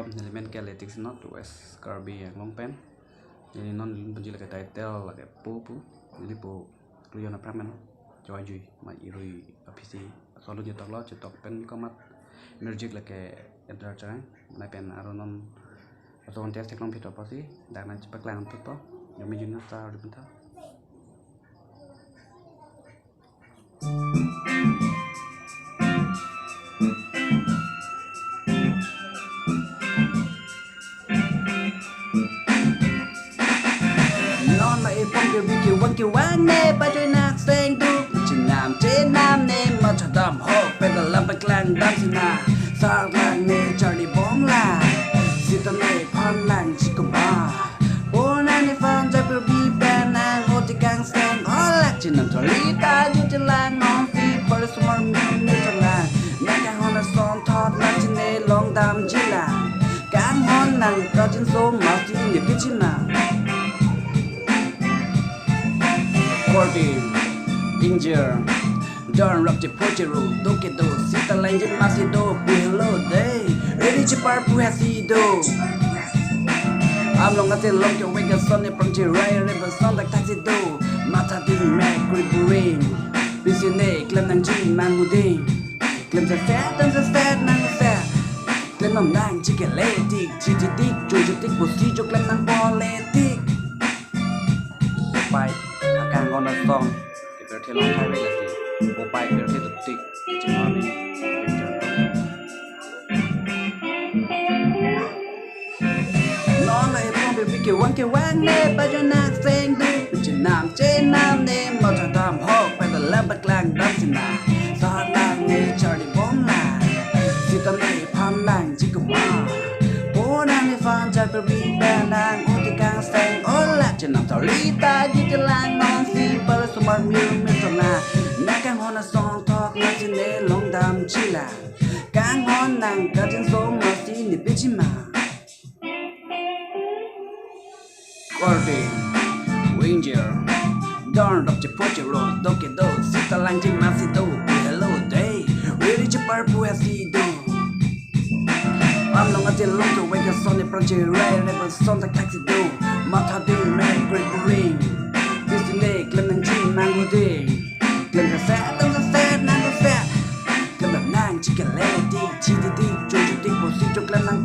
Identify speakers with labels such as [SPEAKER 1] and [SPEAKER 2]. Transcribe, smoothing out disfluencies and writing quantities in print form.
[SPEAKER 1] element kinetic not west carby yang long pen ini non penjila ke title lagi pu ini pu kluyona pramen coba jui ma irui apisi kalau nyetok lo cetok pen komat energik lagi enter cang na pen aronon atau kontes teknologi itu apa sih dan nanti cepat lang tuh toh yang menjadi star di bentar kiểu vang nè ba chơi nạc sen tu chừng nam trên nam nè mà cho đam hộp bên là làm bạch lang đam xin à sao lang nè cho đi bóng là xin tao nè phan lang chỉ có ba bố nàng nè phan cho bờ bi bên nàng hốt thì càng sen ó lạc trên nằm cho lý ta như trên lang nón phi bờ sum mar miên như cho lang nàng càng hòn là son thọt lạc trên nè long đam chỉ là càng hòn nàng cao trên số mà chỉ nhịp biết chỉ nào danger don't rock the pochero don't do sita line in masido hello day ready to par pu hasido I'm long at the long your wake sun in from the right river sun like taxi do mata din mac green busy ne klem nang ji manguding klem the fat nang fat klem nang nang chi ke letik chi tik chu tik bo si cho klem nang politik bye akan ngon song berarti long time lagi upaya berarti detik cuma ini non lại phong bị kiểu vang nè ba cho nạc sen du trên nam nè mà cho đam hộp phải là làm bạch lang đam xin à sao lang nè cho đi bóng là si tâm này phan lang chỉ có ba bố nàng nè phan cho bờ bi bên nàng ô thì càng sen ô lạc trên nằm thảo lý ta như trên lang non si bờ sum mar miên nàng càng hòn là son thọt lạc trên nè long đam chỉ là càng hòn nàng cả trên số mà si nè biết chỉ mà Corby, Ranger, Dawn of the Pochero, Doke Do, Sita Lanjing Masido, hello day, really chapar puasido. I'm long at the long to wake a sunny project, right, never son like taxi do, Mata din, man, great green, Busy leg, lemon gin, mango day, Glen the fat, nang the fat, Glen the nang, chicken lady, chitty dick, jojo dick, posito, glen nang